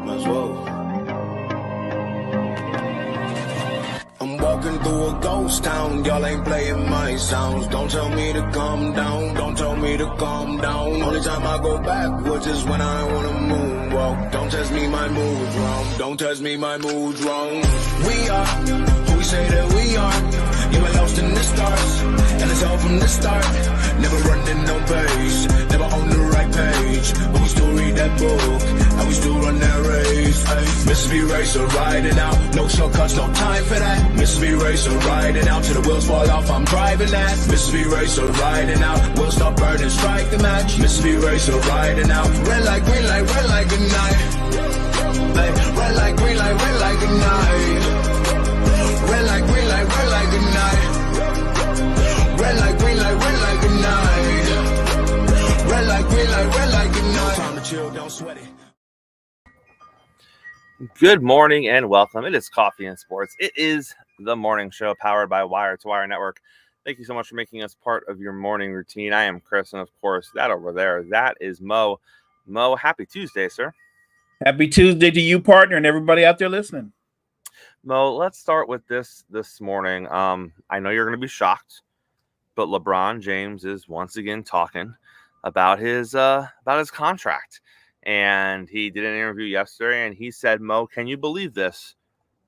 Might as well. I'm walking through a ghost town, y'all ain't playing my sounds. Don't tell me to calm down, don't tell me to calm down. Only time I go backwards is when I wanna moonwalk. Don't test me, my mood's wrong, don't test me, my mood's wrong. We are who we say that we are. You were lost in the stars, and it's all from the start. Never running no pace, never on the right page. But we still read that book, and we still run that race. Ay. Mississippi Racer riding out, no shortcuts, no time for that. Mississippi Racer riding out, till the wheels fall off, I'm driving that. Mississippi Racer riding out, we'll stop burning, strike the match. Mississippi Racer riding out, red light, green light, red light, good night. Ay. Red light, green light, red light, good night. Red light, green light, red light, good night. Red light, green light, red light, good night. Red light, green light, red light, good night. Time to chill, don't sweat it. Good morning and welcome. It is Coffee and Sports. It is the morning show powered by Wire to Wire Network. Thank you so much for making us part of your morning routine. I am Chris, and of course, that over there, that is Mo. Mo, happy Tuesday, sir. Happy Tuesday to you, partner, and everybody out there listening. Mo, let's start with this morning. I know you're going to be shocked, but LeBron James is once again talking about his contract. And he did an interview yesterday, and he said, Mo, can you believe this?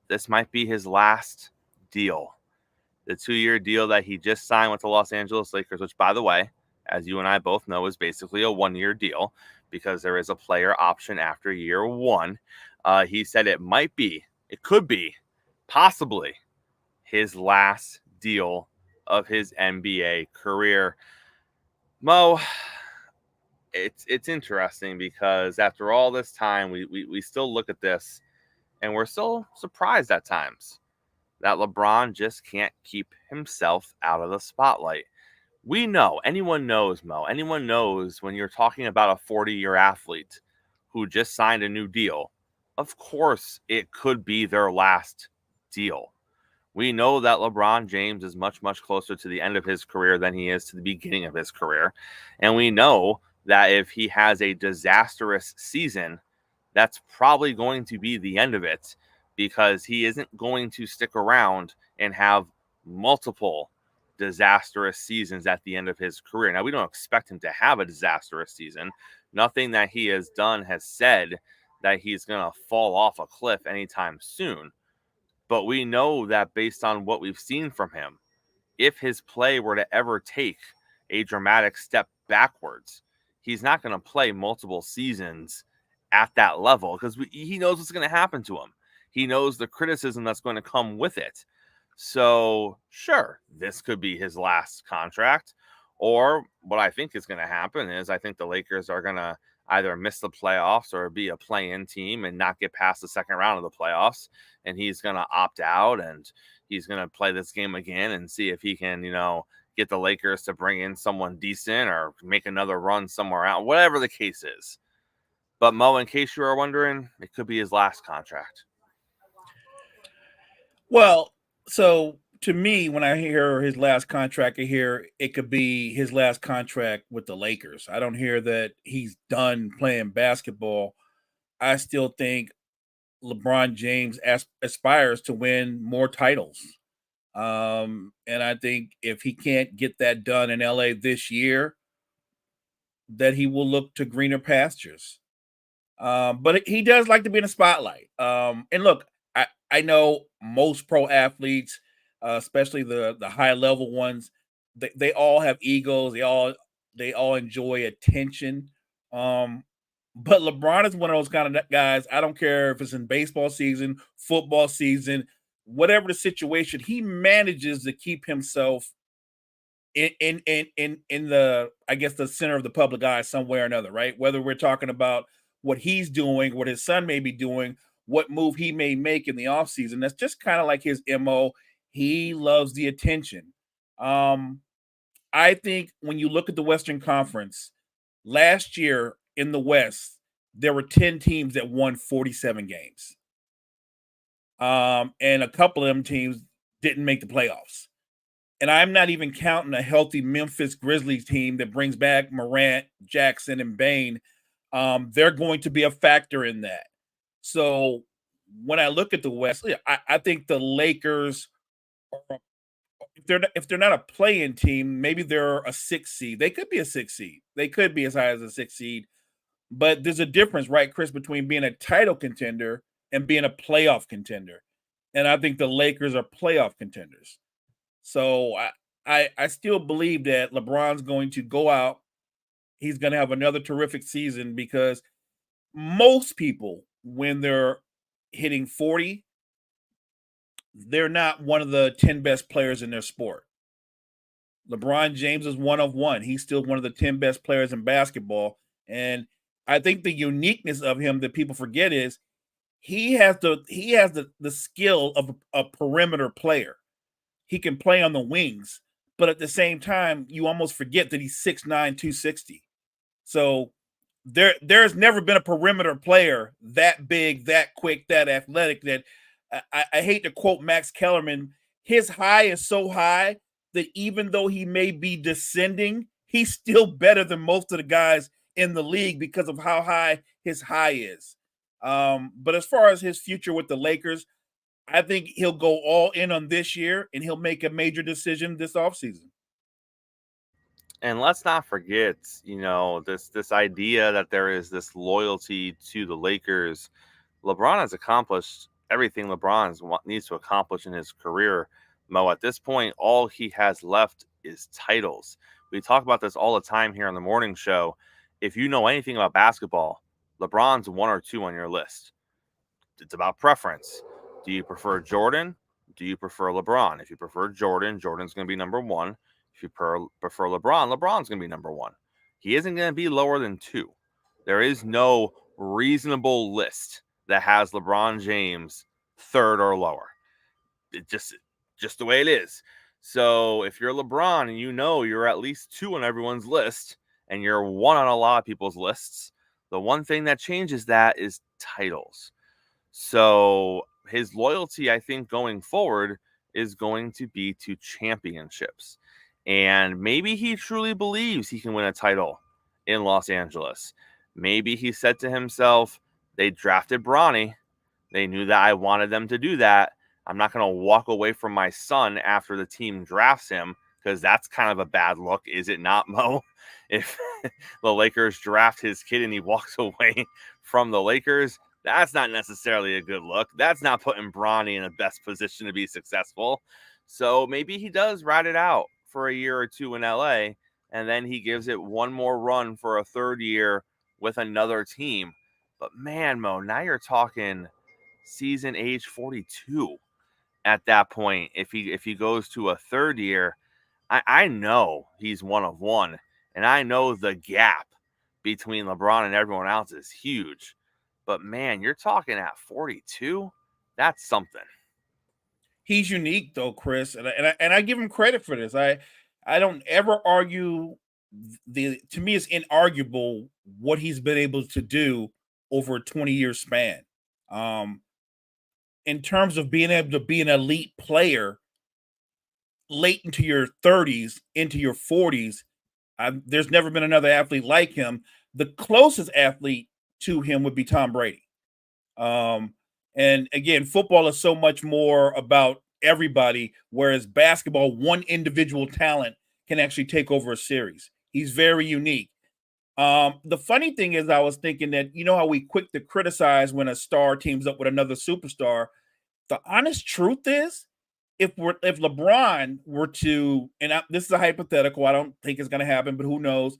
This might be his last deal. The 2-year deal that he just signed with the Los Angeles Lakers, which, by the way, as you and I both know, is basically a 1-year deal because there is a player option after year 1. He said it could be, possibly his last deal of his NBA career. Mo, it's interesting because after all this time, we still look at this and we're still surprised at times that LeBron just can't keep himself out of the spotlight. We know, anyone knows, Mo, anyone knows when you're talking about a 40-year athlete who just signed a new deal, of course it could be their last deal. We know that LeBron James is much, much closer to the end of his career than he is to the beginning of his career. And we know that if he has a disastrous season, that's probably going to be the end of it because he isn't going to stick around and have multiple disastrous seasons at the end of his career. Now, we don't expect him to have a disastrous season. Nothing that he has done has said that he's going to fall off a cliff anytime soon. But we know that based on what we've seen from him, if his play were to ever take a dramatic step backwards, he's not going to play multiple seasons at that level because he knows what's going to happen to him. He knows the criticism that's going to come with it. So, sure, this could be his last contract. Or what I think is going to happen is I think the Lakers are going to either miss the playoffs or be a play-in team and not get past the second round of the playoffs. And he's going to opt out and he's going to play this game again and see if he can, get the Lakers to bring in someone decent or make another run somewhere out, whatever the case is. But Mo, in case you are wondering, it could be his last contract. Well, so to me, when I hear his last contract, I hear it could be his last contract with the Lakers. I don't hear that he's done playing basketball. I still think LeBron James aspires to win more titles. And I think if he can't get that done in LA this year, that he will look to greener pastures. But he does like to be in the spotlight. And look, I know most pro athletes, especially the high level ones, they all have egos. They all enjoy attention. But LeBron is one of those kind of guys. I don't care if it's in baseball season, football season, whatever the situation, he manages to keep himself in the, I guess, the center of the public eye somewhere or another, right? Whether we're talking about what he's doing, what his son may be doing, what move he may make in the offseason. That's just kind of like his MO. He loves the attention. I think when you look at the Western Conference, last year in the West, there were 10 teams that won 47 games. And a couple of them teams didn't make the playoffs. And I'm not even counting a healthy Memphis Grizzlies team that brings back Morant, Jackson, and Bane. they're going to be a factor in that. So when I look at the West, I think the Lakers are, if they're not a play-in team, maybe they're a 6 seed. They could be a 6 seed. They could be as high as a 6 seed. But there's a difference, right, Chris, between being a title contender and being a playoff contender. And I think the Lakers are playoff contenders. So I still believe that LeBron's going to go out. He's going to have another terrific season because most people, when they're hitting 40, they're not one of the 10 best players in their sport. LeBron James is one of one. He's still one of the 10 best players in basketball. And I think the uniqueness of him that people forget is he has the skill of a perimeter player. He can play on the wings, but at the same time, you almost forget that he's 6'9", 260. So there's never been a perimeter player that big, that quick, that athletic. That I hate to quote Max Kellerman. His high is so high that even though he may be descending, he's still better than most of the guys in the league because of how high his high is. But as far as his future with the Lakers, I think he'll go all in on this year and he'll make a major decision this offseason. And let's not forget, this idea that there is this loyalty to the Lakers. LeBron has accomplished everything LeBron needs to accomplish in his career. Mo, at this point, all he has left is titles. We talk about this all the time here on the morning show. If you know anything about basketball, LeBron's 1 or 2 on your list. It's about preference. Do you prefer Jordan? Do you prefer LeBron? If you prefer Jordan, Jordan's going to be number 1. If you prefer LeBron, LeBron's going to be number 1. He isn't going to be lower than 2. There is no reasonable list that has LeBron James 3rd or lower. It just the way it is. So if you're LeBron and you're at least 2 on everyone's list and you're 1 on a lot of people's lists, the one thing that changes that is titles. So his loyalty, I think, going forward is going to be to championships. And maybe he truly believes he can win a title in Los Angeles. Maybe he said to himself, they drafted Bronny. They knew that I wanted them to do that. I'm not going to walk away from my son after the team drafts him, because that's kind of a bad look, is it not, Mo? If the Lakers draft his kid and he walks away from the Lakers, that's not necessarily a good look. That's not putting Bronny in the best position to be successful. So maybe he does ride it out for a year or 2 in LA, and then he gives it one more run for a 3rd year with another team. But man, Mo, now you're talking season age 42 at that point. If he goes to a 3rd year, I know he's 1 of 1, and I know the gap between LeBron and everyone else is huge. But man, you're talking at 42. That's something. He's unique, though, Chris, and I give him credit for this. I don't ever argue to me it's inarguable what he's been able to do over a 20-year span. In terms of being able to be an elite player late into your 30s, into your 40s, there's never been another athlete like him. The closest athlete to him would be Tom Brady. And again, football is so much more about everybody, whereas basketball, one individual talent can actually take over a series. He's very unique. The funny thing is, I was thinking that, how we quick to criticize when a star teams up with another superstar. The honest truth is, if LeBron were to, and this is a hypothetical, I don't think it's going to happen, but who knows?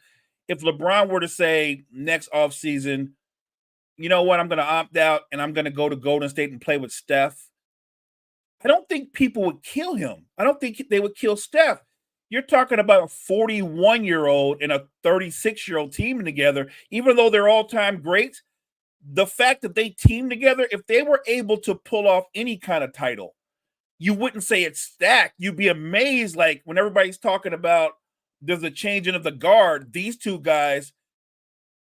If LeBron were to say next offseason, you know what, I'm going to opt out and I'm going to go to Golden State and play with Steph, I don't think people would kill him. I don't think they would kill Steph. You're talking about a 41-year-old and a 36-year-old teaming together, even though they're all-time greats. The fact that they team together, if they were able to pull off any kind of title, you wouldn't say it's stacked. You'd be amazed, like when everybody's talking about there's a changing of the guard, these two guys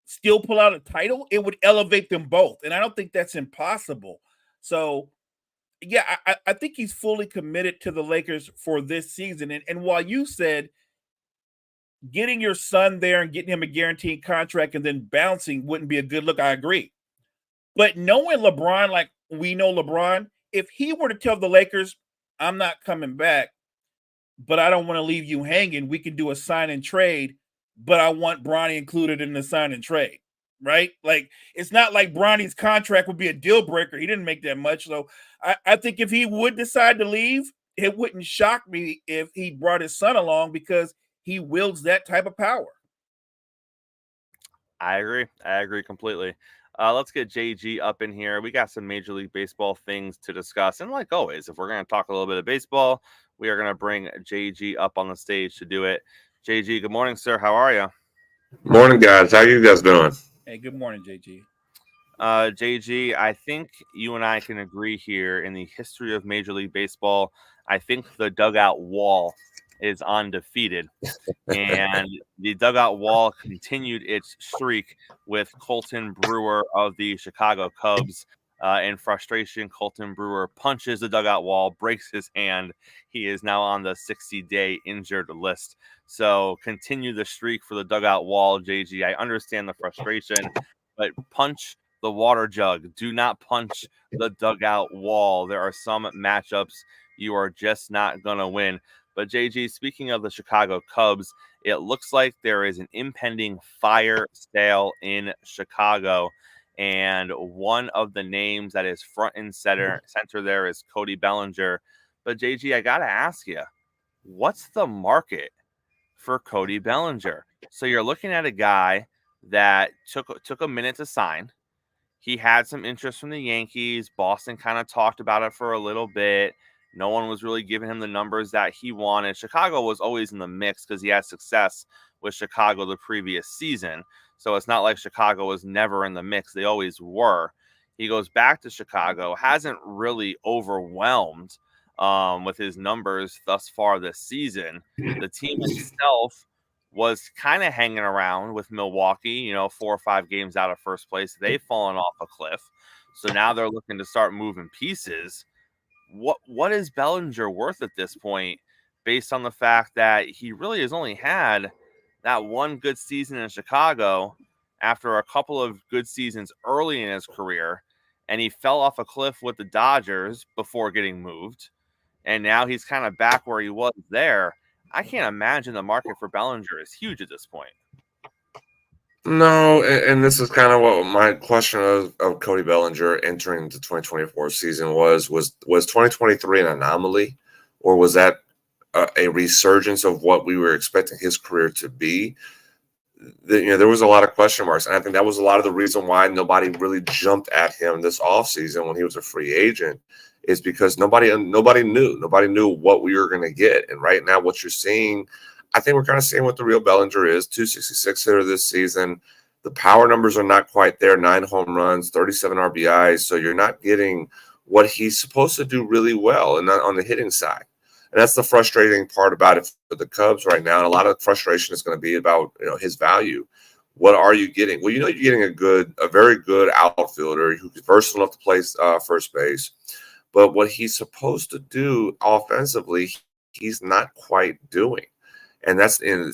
still pull out a title, it would elevate them both. And I don't think that's impossible. So, yeah, I think he's fully committed to the Lakers for this season. And while you said getting your son there and getting him a guaranteed contract and then bouncing wouldn't be a good look. I agree. But knowing LeBron, like we know LeBron, if he were to tell the Lakers, I'm not coming back, but I don't want to leave you hanging, we can do a sign and trade, but I want Bronny included in the sign and trade, right? Like, it's not like Bronny's contract would be a deal breaker. He didn't make that much. So I think if he would decide to leave, it wouldn't shock me if he brought his son along because he wields that type of power. I agree completely. Let's get JG up in here. We got some Major League Baseball things to discuss. And like always, if we're going to talk a little bit of baseball, we are going to bring JG up on the stage to do it. JG, good morning, sir. How are you? Morning, guys. How you guys doing? Hey, good morning, JG. JG, I think you and I can agree here in the history of Major League Baseball. I think the dugout wall is undefeated. And the dugout wall continued its streak with Colton Brewer of the Chicago Cubs. In frustration, Colton Brewer punches the dugout wall, breaks his hand. He is now on the 60-day injured list. So continue the streak for the dugout wall, JG. I understand the frustration, but punch the water jug. Do not punch the dugout wall. There are some matchups you are just not going to win. But JG, speaking of the Chicago Cubs, it looks like there is an impending fire sale in Chicago. And one of the names that is front and center there is Cody Bellinger. But JG, I got to ask you, what's the market for Cody Bellinger? So you're looking at a guy that took a minute to sign. He had some interest from the Yankees. Boston kind of talked about it for a little bit. No one was really giving him the numbers that he wanted. Chicago was always in the mix because he had success with Chicago the previous season. So it's not like Chicago was never in the mix. They always were. He goes back to Chicago, hasn't really overwhelmed with his numbers thus far this season. The team itself was kind of hanging around with Milwaukee, 4 or 5 games out of first place. They've fallen off a cliff. So now they're looking to start moving pieces. What is Bellinger worth at this point, based on the fact that he really has only had that one good season in Chicago after a couple of good seasons early in his career, and he fell off a cliff with the Dodgers before getting moved, and now he's kind of back where he was there. I can't imagine the market for Bellinger is huge at this point. No, and this is kind of what my question of Cody Bellinger entering the 2024 season was 2023 an anomaly, or was that a resurgence of what we were expecting his career to be? There was a lot of question marks, and I think that was a lot of the reason why nobody really jumped at him this offseason when he was a free agent, is because nobody knew what we were going to get. And right now, what you're seeing, I think we're kind of seeing what the real Bellinger is. 266 hitter this season. The power numbers are not quite there. 9 home runs, 37 RBIs. So you're not getting what he's supposed to do really well, and not on the hitting side. And that's the frustrating part about it for the Cubs right now. And a lot of frustration is going to be about his value. What are you getting? Well, you're getting a very good outfielder who's versatile enough to play first base. But what he's supposed to do offensively, he's not quite doing. And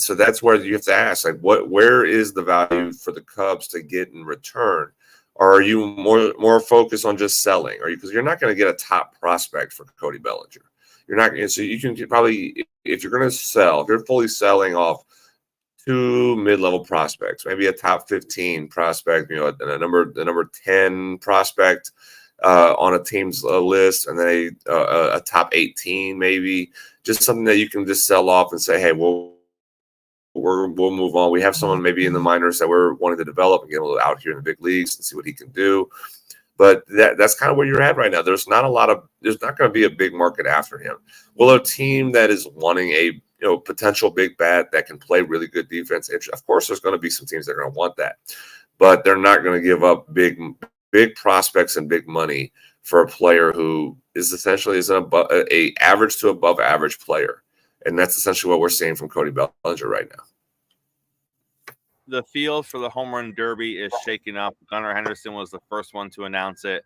so that's where you have to ask, like, where is the value for the Cubs to get in return? Or are you more focused on just selling? Because you're not going to get a top prospect for Cody Bellinger. You're not. So you can probably, if you're going to sell, if you're fully selling off 2 mid-level prospects, maybe a top 15 prospect, the number 10 prospect on a team's list, and then a top 18 maybe. Just something that you can just sell off and say, hey, we'll move on. We have someone maybe in the minors that we're wanting to develop and get a little out here in the big leagues and see what he can do. But that's kind of where you're at right now. There's not going to be a big market after him. Well, a team that is wanting a potential big bat that can play really good defense, of course, there's going to be some teams that are going to want that, but they're not going to give up big prospects and big money for a player who is essentially a average to above average player. And that's essentially what we're seeing from Cody Bellinger right now. The field for the home run derby is shaking up. Gunnar Henderson was the first one to announce it.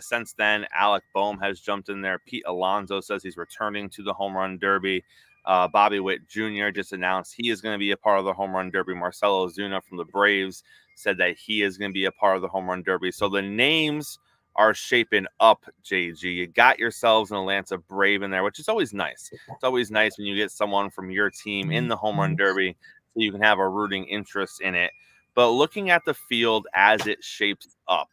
Since then, Alec Boehm has jumped in there. Pete Alonso says he's returning to the home run derby. Bobby Witt Jr. just announced he is going to be a part of the Home Run Derby. Marcell Ozuna from the Braves said that he is going to be a part of the Home Run Derby. So the names are shaping up, JG. You got yourselves an Atlanta Brave in there, which is always nice. It's always nice when you get someone from your team in the Home Run Derby so you can have a rooting interest in it. But looking at the field as it shapes up,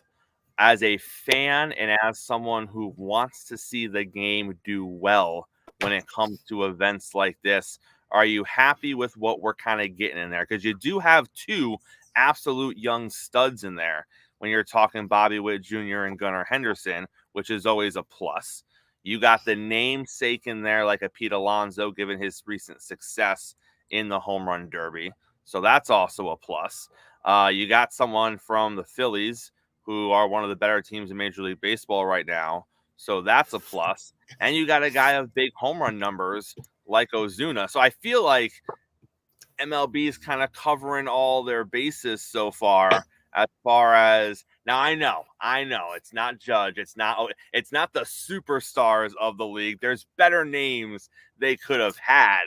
as a fan and as someone who wants to see the game do well when it comes to events like this, are you happy with what we're kind of getting in there? Because you do have two absolute young studs in there when you're talking Bobby Witt Jr. and Gunnar Henderson, which is always a plus. You got the namesake in there like a Pete Alonso, given his recent success in the Home Run Derby. So that's also a plus. You got someone from the Phillies who are one of the better teams in Major League Baseball right now. So that's a plus. And you got a guy of big home run numbers like Ozuna. So I feel like MLB is kind of covering all their bases so far as now I know it's not Judge. It's not the superstars of the league. There's better names they could have had.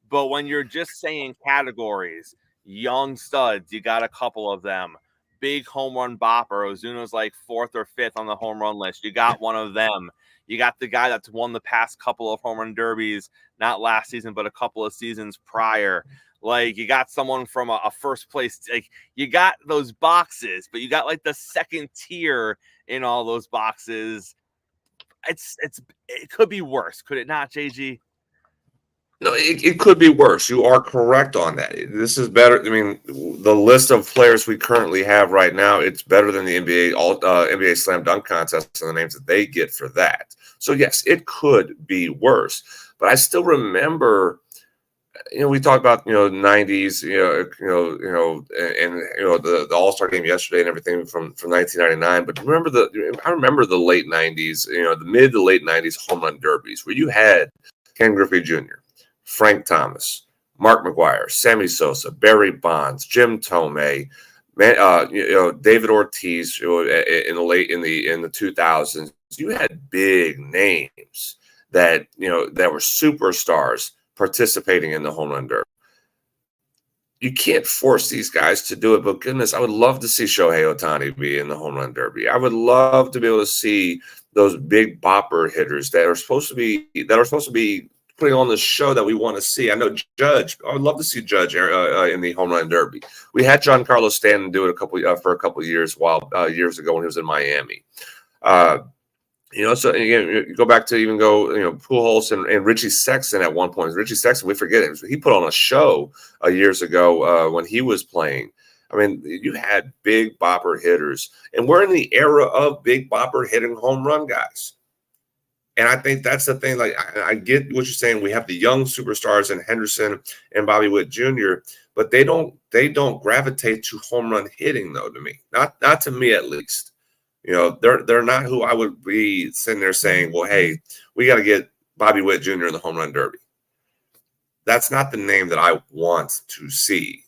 But when you're just saying categories, young studs, you got a couple of them. Big home run bopper. Ozuna's like 4th or 5th on the home run list. You got one of them. You got the guy that's won the past couple of home run derbies, not last season, but a couple of seasons prior. Like, you got someone from a first place. Like, you got those boxes, but you got like the second tier in all those boxes. It could be worse, could it not, JG? No, it could be worse. You are correct on that. This is better. I mean, the list of players we currently have right now, it's better than the NBA Slam Dunk Contest and the names that they get for that. So yes, it could be worse. But I still remember, we talked about 90s, and the All-Star game yesterday and everything from 1999. But I remember the late 90s, the mid to late 90s home run derbies where you had Ken Griffey Jr., Frank Thomas, Mark McGwire, Sammy Sosa, Barry Bonds, Jim Tomei, David Ortiz. In the 2000s, you had big names that that were superstars participating in the home run derby. You can't force these guys to do it, but goodness, I would love to see Shohei Ohtani be in the home run derby. I would love to be able to see those big bopper hitters that are supposed to be putting on the show that we want to see. I know Judge. I would love to see Judge in the home run derby. We had Giancarlo Stanton do it for a couple of years years ago when he was in Miami. So again, you go back to Pujols and Richie Sexton at one point. Richie Sexton, we forget it. He put on a show years ago when he was playing. I mean, you had big bopper hitters, and we're in the era of big bopper hitting home run guys. And I think that's the thing. Like, I get what you're saying. We have the young superstars in Henderson and Bobby Witt Jr., but they don't gravitate to home run hitting, though. To me, not to me at least. They're not who I would be sitting there saying, well, hey, we got to get Bobby Witt Jr. in the home run derby. That's not the name that I want to see.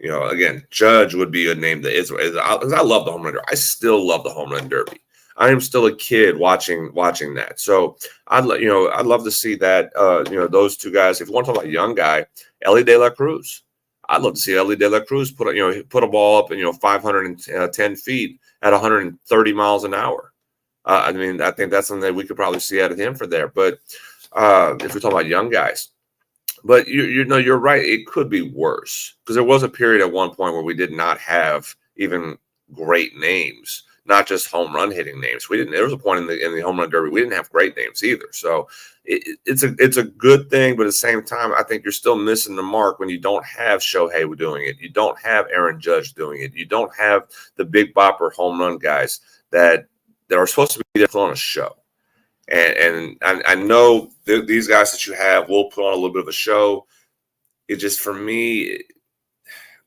Again, Judge would be a name that is. I love the home run derby. I still love the home run derby. I am still a kid watching that. So I'd love to see that. Those two guys. If you want to talk about a young guy, Elly De La Cruz. I'd love to see Elly De La Cruz put a ball up 510 feet at 130 miles an hour. I think that's something that we could probably see out of him for there. But if we're talking about young guys, but you're right. It could be worse because there was a period at one point where we did not have even great names. Not just home run hitting names. There was a point in the home run derby we didn't have great names either. So it's a good thing, but at the same time, I think you're still missing the mark when you don't have Shohei doing it. You don't have Aaron Judge doing it. You don't have the big bopper home run guys that are supposed to be there on a show. And I know these guys that you have will put on a little bit of a show. It just, for me,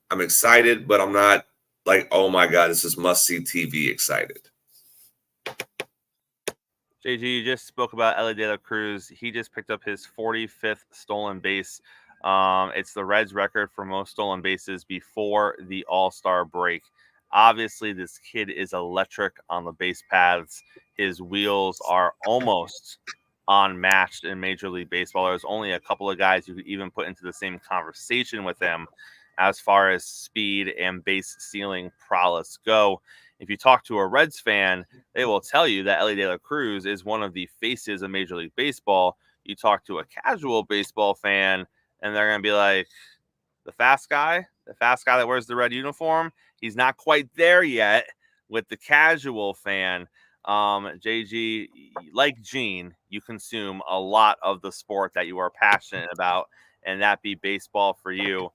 I'm excited, but I'm not like, oh my God, this is must-see TV excited. JG, you just spoke about Elly De La Cruz. He just picked up his 45th stolen base. It's the Reds record for most stolen bases before the All-Star break. Obviously, this kid is electric on the base paths. His wheels are almost unmatched in Major League Baseball. There's only a couple of guys you could even put into the same conversation with him as far as speed and base stealing prowess go. If you talk to a Reds fan, they will tell you that Elly De La Cruz is one of the faces of Major League Baseball. You talk to a casual baseball fan, and they're going to be like, the fast guy that wears the red uniform, he's not quite there yet. With the casual fan, JG, like Gene, you consume a lot of the sport that you are passionate about, and that be baseball for you.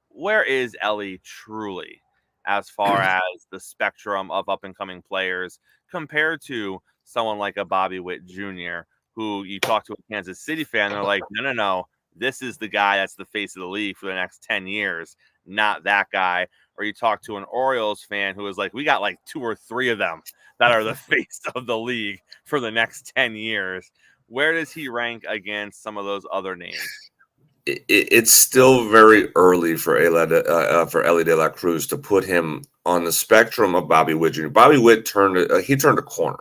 Where is Elly truly as far as the spectrum of up-and-coming players compared to someone like a Bobby Witt Jr., who you talk to a Kansas City fan, they're like, no, this is the guy that's the face of the league for the next 10 years, not that guy. Or you talk to an Orioles fan who is like, we got like 2 or 3 of them that are the face of the league for the next 10 years. Where does he rank against some of those other names? It's still very early for Elly De La Cruz to put him on the spectrum of Bobby Witt Jr. Bobby Witt turned a corner.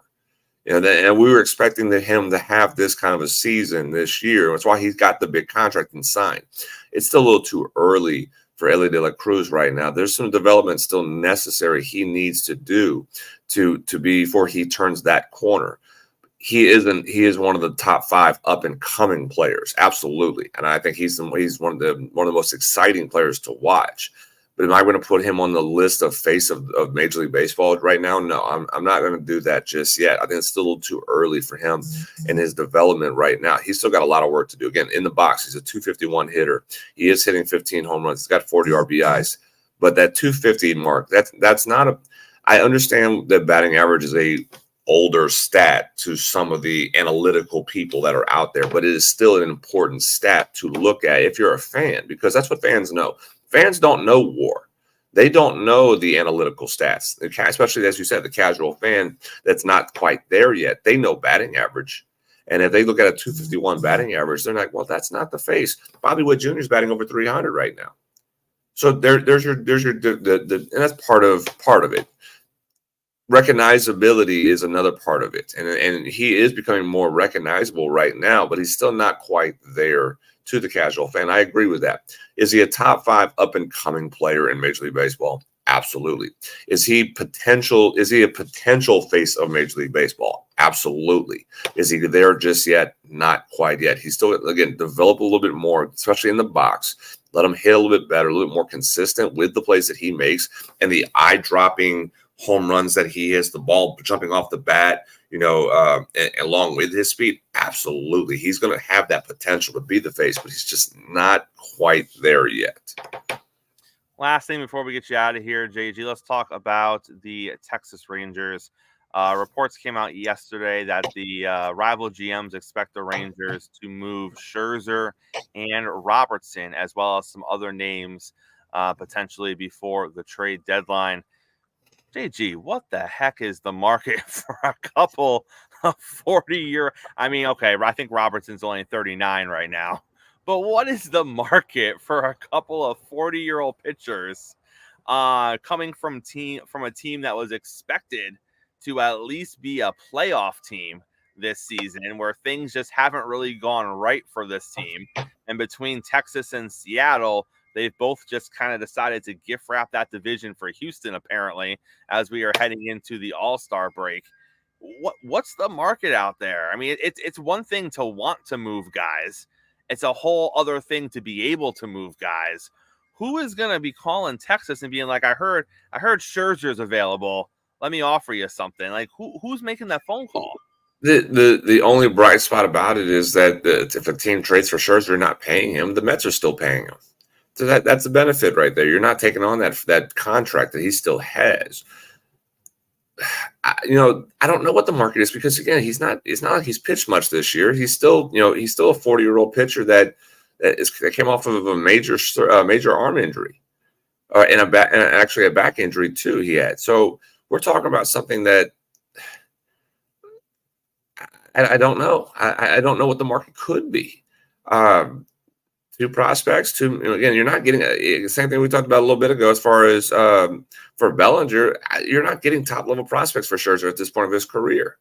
And we were expecting him to have this kind of a season this year. That's why he's got the big contract and signed. It's still a little too early for Elly De La Cruz right now. There's some development still necessary he needs to do to be before he turns that corner. He is one of the top 5 up and coming players, absolutely, and I think he's one of the most exciting players to watch. But am I going to put him on the list of face of Major League Baseball right now? No, I'm not going to do that just yet. I think it's still a little too early for him in his development right now. He's still got a lot of work to do. Again, in the box, he's a 251 hitter. He is hitting 15 home runs. He's got 40 RBIs, but that 250 mark, that's not a. I understand that batting average is a older stat to some of the analytical people that are out there, but it is still an important stat to look at if you're a fan, because that's what fans know. Fans don't know WAR. They don't know the analytical stats, especially, as you said, the casual fan that's not quite there yet. They know batting average. And if they look at a 251 batting average, they're like, well, that's not the face. Bobby Witt Jr. is batting over 300 right now. So there's your and that's part of it. Recognizability is another part of it. And he is becoming more recognizable right now, but he's still not quite there to the casual fan. I agree with that. Is he a top 5 up and coming player in Major League Baseball? Absolutely. Is he a potential face of Major League Baseball? Absolutely. Is he there just yet? Not quite yet. He's still, again, develop a little bit more, especially in the box. Let him hit a little bit better, a little bit more consistent with the plays that he makes and the eye-dropping home runs that he hits, the ball jumping off the bat, along with his speed. Absolutely. He's going to have that potential to be the face, but he's just not quite there yet. Last thing before we get you out of here, JG, let's talk about the Texas Rangers. Reports came out yesterday that the rival GMs expect the Rangers to move Scherzer and Robertson, as well as some other names potentially before the trade deadline. JG, what the heck is the market for a couple of 40-year? I mean, okay, I think Robertson's only 39 right now. But what is the market for a couple of 40-year-old pitchers coming from a team that was expected to at least be a playoff team this season, where things just haven't really gone right for this team? And between Texas and Seattle, they've both just kind of decided to gift wrap that division for Houston, apparently, as we are heading into the All-Star break. What's the market out there? I mean, it's one thing to want to move guys. It's a whole other thing to be able to move guys. Who is going to be calling Texas and being like, I heard Scherzer's available. Let me offer you something. Like, who's making that phone call? The only bright spot about it is that if a team trades for Scherzer, you're not paying him. The Mets are still paying him. So that's the benefit right there. You're not taking on that contract that he still has. I don't know what the market is, because again, it's not like he's pitched much this year. He's still a 40-year-old pitcher that came off of a major arm injury, and actually a back injury too. He had. So we're talking about something that I don't know. I don't know what the market could be. Two prospects. Again, you're not getting the same thing we talked about a little bit ago as far as for Bellinger. You're not getting top level prospects for Scherzer at this point of his career.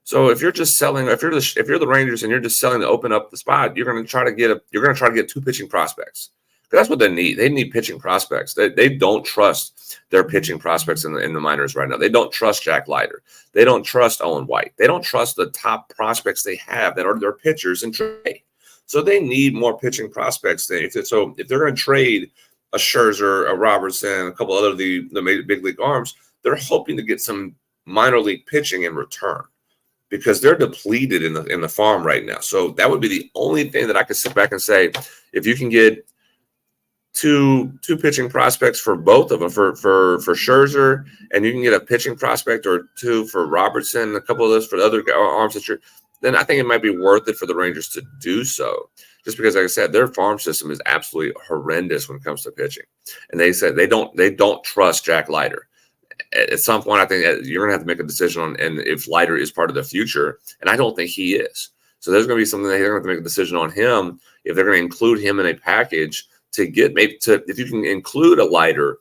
So if you're just selling, if you're the Rangers and you're just selling to open up the spot, you're going to try to get two pitching prospects. That's what they need. They need pitching prospects. They don't trust their pitching prospects in the minors right now. They don't trust Jack Leiter. They don't trust Owen White. They don't trust the top prospects they have that are their pitchers in trade. So they need more pitching prospects. If they're going to trade a Scherzer, a Robertson, a couple other of the big league arms, they're hoping to get some minor league pitching in return, because they're depleted in the farm right now. So that would be the only thing that I could sit back and say, if you can get two pitching prospects for both of them, for Scherzer, and you can get a pitching prospect or two for Robertson, a couple of those for the other arms then I think it might be worth it for the Rangers to do so. Just because, like I said, their farm system is absolutely horrendous when it comes to pitching, and they said they don't trust Jack Leiter. At some point, I think you're going to have to make a decision on and if Leiter is part of the future, and I don't think he is. So there's going to be something that they're going to have to make a decision on him if they're going to include him in a package to get if you can include a Leiter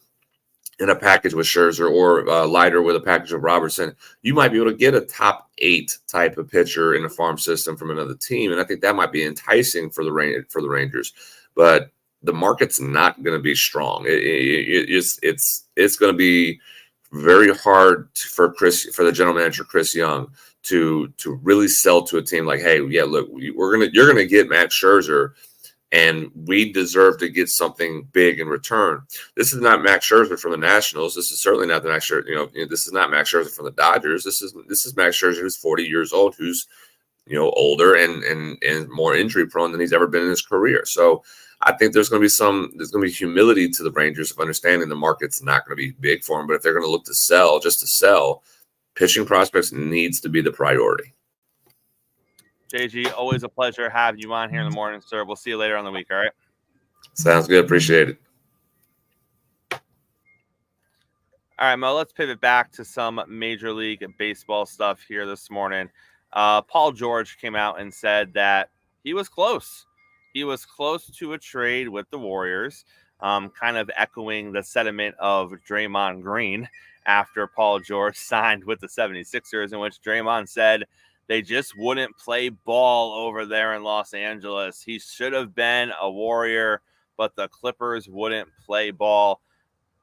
in a package with Scherzer or Leiter with a package of Robertson, you might be able to get a top 8 type of pitcher in a farm system from another team, and I think that might be enticing for the Rangers. But the market's not going to be strong. It's going to be very hard for the general manager Chris Young to really sell to a team like, hey, yeah, look, you're gonna get Max Scherzer, and we deserve to get something big in return. This is not Max Scherzer from the Nationals. This is certainly not the Max Scherzer. This is not Max Scherzer from the Dodgers. This is Max Scherzer, who's 40 years old, who's older and more injury prone than he's ever been in his career. So I think there's going to be humility to the Rangers of understanding the market's not going to be big for them. But if they're going to look to sell, pitching prospects needs to be the priority. JG, always a pleasure having you on here in the morning, sir. We'll see you later on the week. All right. Sounds good. Appreciate it. All right, Mo, let's pivot back to some Major League Baseball stuff here this morning. Paul George came out and said that he was close. He was close to a trade with the Warriors, kind of echoing the sentiment of Draymond Green after Paul George signed with the 76ers, in which Draymond said they just wouldn't play ball over there in Los Angeles. He should have been a Warrior, but the Clippers wouldn't play ball.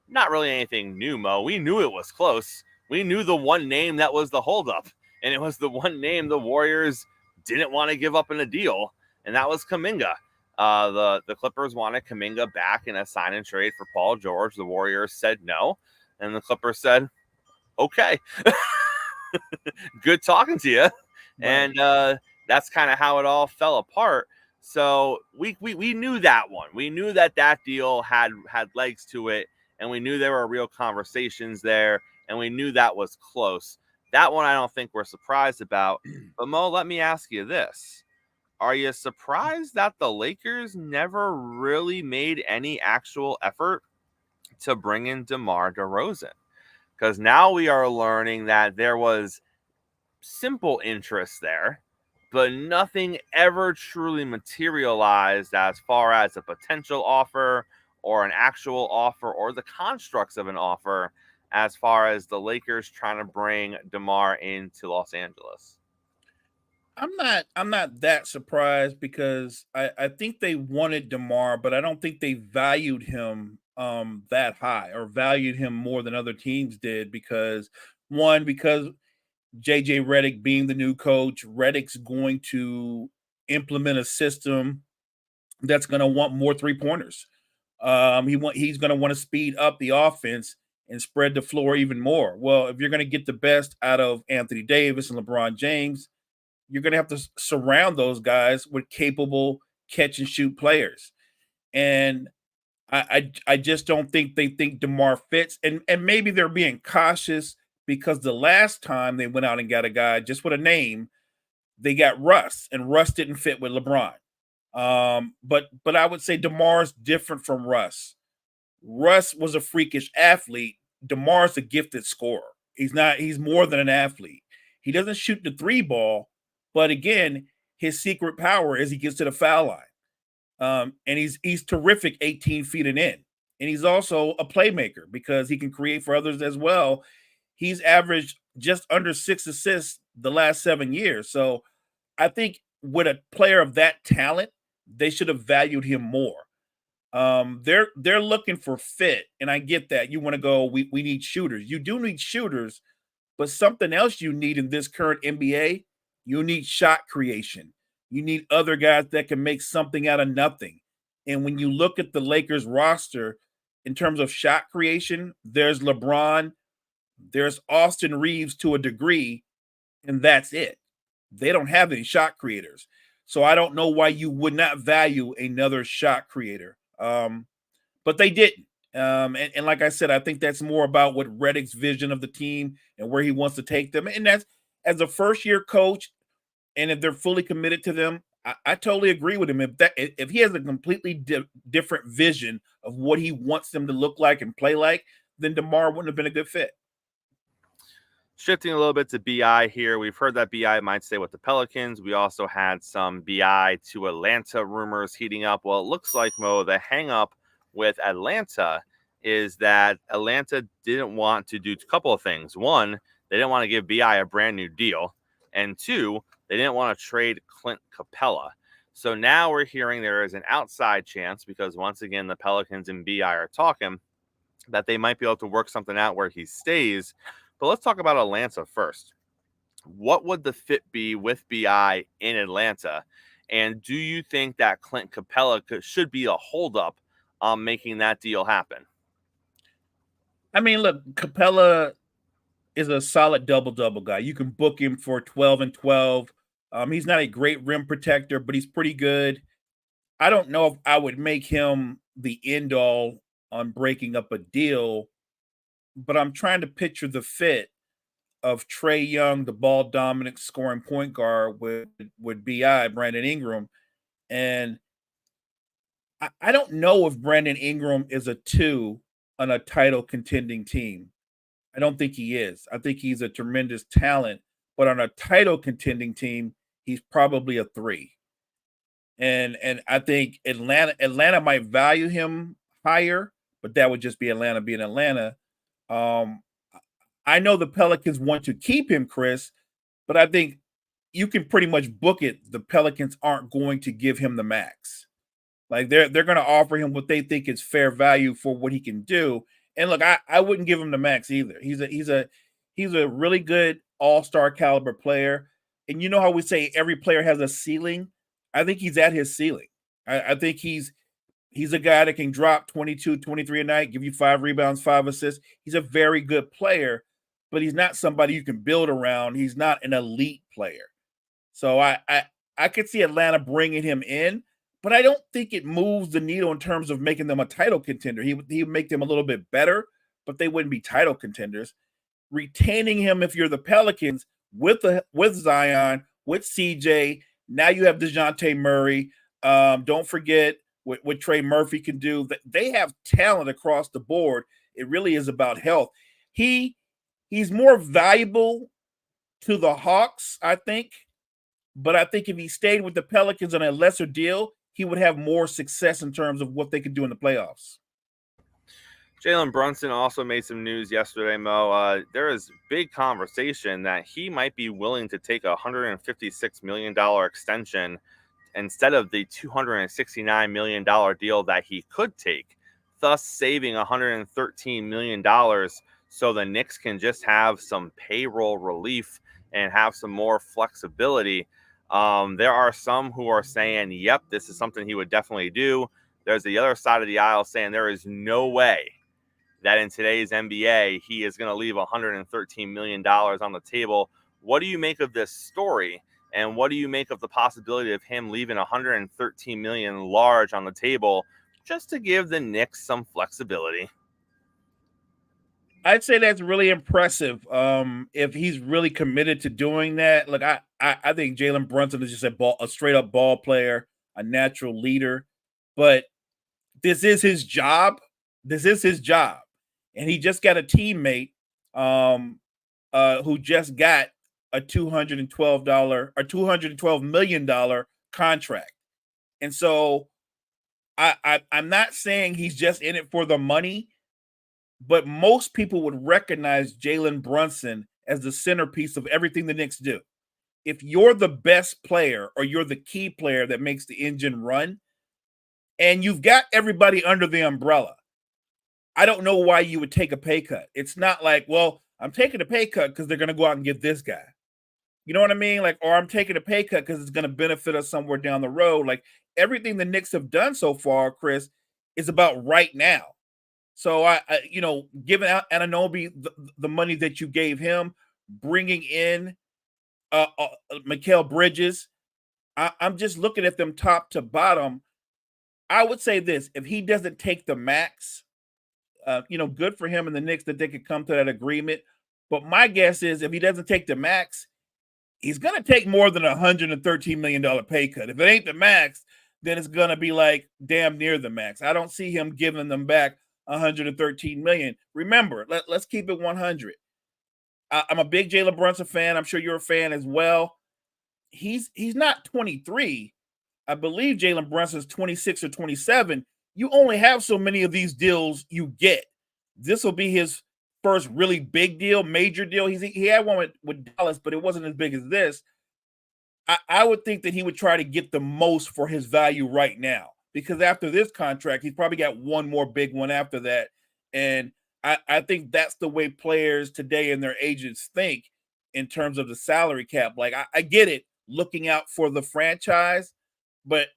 Not really anything new, Mo. We knew it was close. We knew the one name that was the holdup, and it was the one name the Warriors didn't want to give up in a deal, and that was Kuminga. The Clippers wanted Kuminga back in a sign and trade for Paul George. The Warriors said no, and the Clippers said, okay, good talking to you. Right. And that's kind of how it all fell apart. So we knew that one. We knew that deal had legs to it, and we knew there were real conversations there, and we knew that was close. That one I don't think we're surprised about. But Mo, let me ask you this. Are you surprised that the Lakers never really made any actual effort to bring in DeMar DeRozan? Because now we are learning that there was simple interest there, but nothing ever truly materialized as far as a potential offer or an actual offer or the constructs of an offer as far as the Lakers trying to bring DeMar into Los Angeles. I'm not that surprised, because I think they wanted DeMar, but I don't think they valued him that high or valued him more than other teams did, because JJ Redick being the new coach, Redick's going to implement a system that's going to want more 3-pointers. He's going to want to speed up the offense and spread the floor even more. Well, if you're going to get the best out of Anthony Davis and LeBron James, you're going to have to surround those guys with capable catch and shoot players. And I just don't think they think DeMar fits. And maybe they're being cautious because the last time they went out and got a guy just with a name, they got Russ, and Russ didn't fit with LeBron. But I would say DeMar's different from Russ. Russ was a freakish athlete. DeMar's a gifted scorer. He's more than an athlete. He doesn't shoot the 3 ball, but again, his secret power is he gets to the foul line. And he's terrific 18 feet and in. And he's also a playmaker because he can create for others as well. he's averaged just under 6 assists the last 7 years. So I think with a player of that talent, they should have valued him more. They're looking for fit, and I get that. You want to go, we need shooters. You do need shooters, but something else you need in this current NBA, you need shot creation. You need other guys that can make something out of nothing. And when you look at the Lakers roster in terms of shot creation, there's LeBron, there's Austin Reeves to a degree, and that's it. They don't have any shot creators. So I don't know why you would not value another shot creator. But they didn't. And like I said, I think that's more about what Redick's vision of the team and where he wants to take them. And that's, as a first-year coach, and if they're fully committed to them, I totally agree with him. If he has a completely different vision of what he wants them to look like and play like, then DeMar wouldn't have been a good fit. Shifting a little bit to BI here, we've heard that BI might stay with the Pelicans. We also had some BI to Atlanta rumors heating up. Well, it looks like, Mo, the hang-up with Atlanta is that Atlanta didn't want to do a couple of things. One, they didn't want to give BI a brand new deal. And two, they didn't want to trade Clint Capella. So now we're hearing there is an outside chance, because once again, the Pelicans and BI are talking, that they might be able to work something out where he stays. But let's talk about Atlanta first. What would the fit be with BI in Atlanta? And do you think that Clint Capella should be a holdup on making that deal happen? I mean, look, Capella is a solid double-double guy. You can book him for 12 and 12. He's not a great rim protector, but he's pretty good. I don't know if I would make him the end-all on breaking up a deal, but I'm trying to picture the fit of Trae Young, the ball-dominant scoring point guard with BI, Brandon Ingram. And I don't know if Brandon Ingram is a 2 on a title contending team. I don't think he is. I think he's a tremendous talent, but on a title contending team, he's probably a 3. And I think Atlanta might value him higher, but that would just be Atlanta being Atlanta. I know the Pelicans want to keep him, Chris, but I think you can pretty much book it. The Pelicans aren't going to give him the max. Like they're going to offer him what they think is fair value for what he can do. And look, I wouldn't give him the max either. He's a really good all-star caliber player. And you know how we say every player has a ceiling? I think he's at his ceiling. I think he's a guy that can drop 22, 23 a night, give you 5 rebounds, 5 assists. He's a very good player, but he's not somebody you can build around. He's not an elite player. So I could see Atlanta bringing him in, but I don't think it moves the needle in terms of making them a title contender. He would make them a little bit better, but they wouldn't be title contenders. Retaining him, if you're the Pelicans, with Zion, with CJ, now you have DeJounte Murray. Don't forget what Trey Murphy can do. They have talent across the board. It really is about health. He's more valuable to the Hawks, I think. But I think if he stayed with the Pelicans on a lesser deal, he would have more success in terms of what they could do in the playoffs. Jalen Brunson also made some news yesterday, Mo. There is big conversation that he might be willing to take a $156 million extension instead of the $269 million deal that he could take, thus saving $113 million so the Knicks can just have some payroll relief and have some more flexibility. There are some who are saying, yep, this is something he would definitely do. There's the other side of the aisle saying there is no way that in today's NBA, he is going to leave $113 million on the table. What do you make of this story? And what do you make of the possibility of him leaving $113 million large on the table just to give the Knicks some flexibility? I'd say that's really impressive. If he's really committed to doing that, look, I think Jalen Brunson is just a straight up ball player, a natural leader. But this is his job. And he just got a teammate who just got a $212 million contract. And so I'm not saying he's just in it for the money, but most people would recognize Jalen Brunson as the centerpiece of everything the Knicks do. If you're the best player or you're the key player that makes the engine run, and you've got everybody under the umbrella, I don't know why you would take a pay cut. It's not like, well, I'm taking a pay cut because they're going to go out and get this guy. You know what I mean? Like, or I'm taking a pay cut because it's going to benefit us somewhere down the road. Like, everything the Knicks have done so far, Chris, is about right now. So I giving out Anunoby the money that you gave him, bringing in Mikal Bridges, I'm just looking at them top to bottom. I would say this: if he doesn't take the max, good for him and the Knicks that they could come to that agreement. But my guess is if he doesn't take the max, he's going to take more than $113 million pay cut. If it ain't the max, then it's going to be like damn near the max. I don't see him giving them back $113 million. Remember, let's keep it 100. I'm a big Jalen Brunson fan. I'm sure you're a fan as well. He's not 23. I believe Jalen Brunson's 26 or 27. You only have so many of these deals you get. This will be his first really big deal, major deal. He had one with Dallas, but it wasn't as big as this. I would think that he would try to get the most for his value right now, because after this contract, he's probably got one more big one after that. And I think that's the way players today and their agents think in terms of the salary cap. Like, I get it, looking out for the franchise, but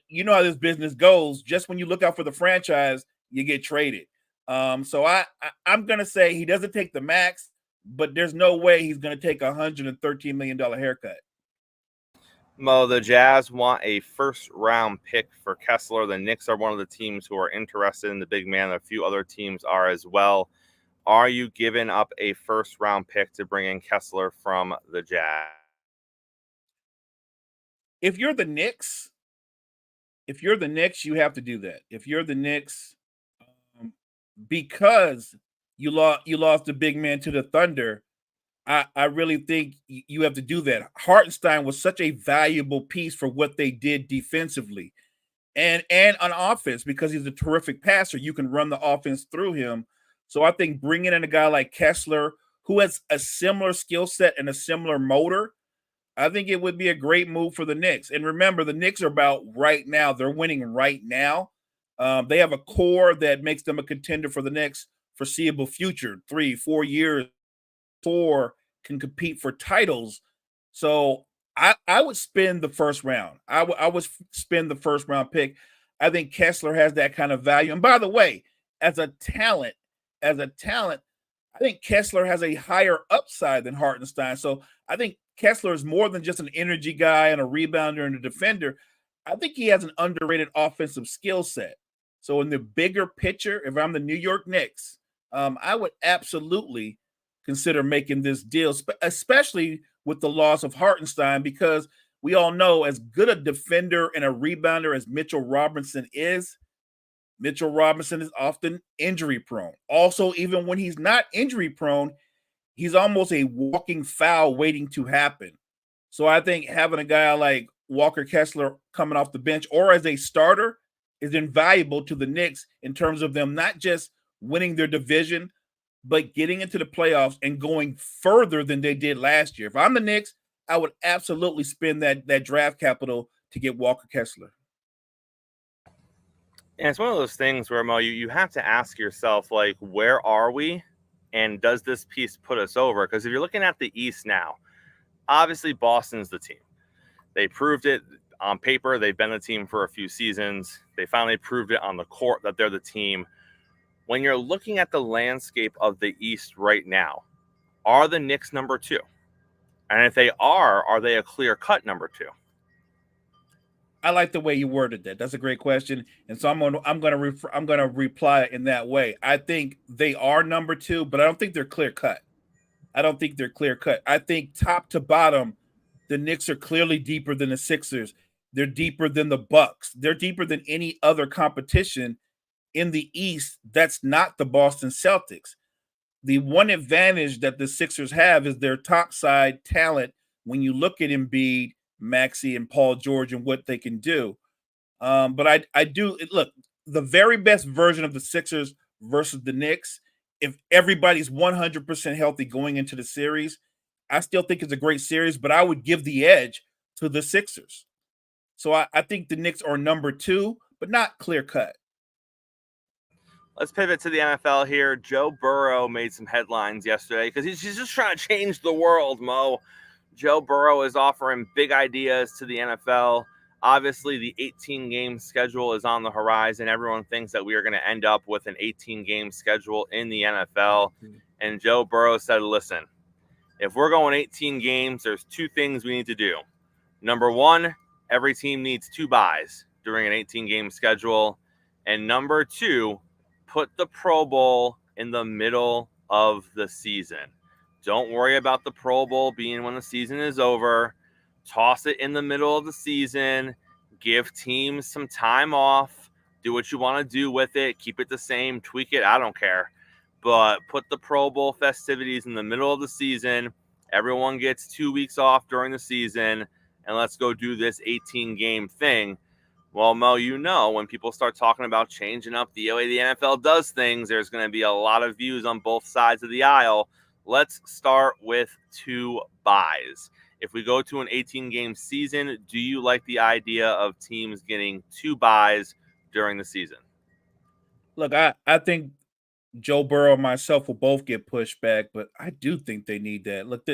you know how this business goes. Just when you look out for the franchise, you get traded. So I'm going to say he doesn't take the max, but there's no way he's going to take a $113 million haircut. Mo, the Jazz want a first-round pick for Kessler. The Knicks are one of the teams who are interested in the big man. A few other teams are as well. Are you giving up a first-round pick to bring in Kessler from the Jazz? If you're the Knicks, you have to do that. If you're the Knicks, because you lost the big man to the Thunder, I really think you have to do that. Hartenstein was such a valuable piece for what they did defensively and on offense, because he's a terrific passer. You can run the offense through him. So I think bringing in a guy like Kessler, who has a similar skill set and a similar motor, I think it would be a great move for the Knicks. And remember, the Knicks are about right now. They're winning right now. They have a core that makes them a contender for the next foreseeable future, 3-4 years. 4 can compete for titles. So I would spend the first round. I would spend the first round pick. I think Kessler has that kind of value. And by the way, as a talent, I think Kessler has a higher upside than Hartenstein. So I think Kessler is more than just an energy guy and a rebounder and a defender. I think he has an underrated offensive skill set. So in the bigger picture, if I'm the New York Knicks, I would absolutely consider making this deal, especially with the loss of Hartenstein, because we all know as good a defender and a rebounder as Mitchell Robinson is often injury prone. Also, even when he's not injury prone, he's almost a walking foul waiting to happen. So I think having a guy like Walker Kessler coming off the bench or as a starter is invaluable to the Knicks in terms of them not just winning their division, but getting into the playoffs and going further than they did last year. If I'm the Knicks, I would absolutely spend that draft capital to get Walker Kessler. And it's one of those things where, Mo, you have to ask yourself, like, where are we? And does this piece put us over? Because if you're looking at the East now, obviously Boston's the team. They proved it on paper. They've been the team for a few seasons. They finally proved it on the court that they're the team. When you're looking at the landscape of the East right now, are the Knicks number 2? And if they are they a clear-cut number 2? I like the way you worded that. That's a great question, and so I'm going to reply in that way. I think they are number 2, but I don't think they're clear-cut. I think top to bottom, the Knicks are clearly deeper than the Sixers. They're deeper than the Bucks. They're deeper than any other competition in the East that's not the Boston Celtics. The one advantage that the Sixers have is their topside talent when you look at Embiid, Maxey, and Paul George and what they can do. But I do look, the very best version of the Sixers versus the Knicks if everybody's 100% healthy going into the series, I still think it's a great series, but I would give the edge to the Sixers. So I think the Knicks are number 2, but not clear cut. Let's pivot to the NFL here. Joe Burrow made some headlines yesterday because he's just trying to change the world, Mo. Joe Burrow is offering big ideas to the NFL. Obviously, the 18-game schedule is on the horizon. Everyone thinks that we are going to end up with an 18-game schedule in the NFL. And Joe Burrow said, listen, if we're going 18 games, there's 2 things we need to do. Number 1, every team needs 2 byes during an 18-game schedule. And number 2, put the Pro Bowl in the middle of the season. Don't worry about the Pro Bowl being when the season is over. Toss it in the middle of the season. Give teams some time off. Do what you want to do with it. Keep it the same. Tweak it. I don't care. But put the Pro Bowl festivities in the middle of the season. Everyone gets 2 weeks off during the season. And let's go do this 18-game thing. Well, Mo, you know, when people start talking about changing up the way the NFL does things, there's going to be a lot of views on both sides of the aisle. Let's start with 2 byes. If we go to an 18-game season, do you like the idea of teams getting 2 byes during the season? Look, I think Joe Burrow and myself will both get pushed back, but I do think they need that. Look,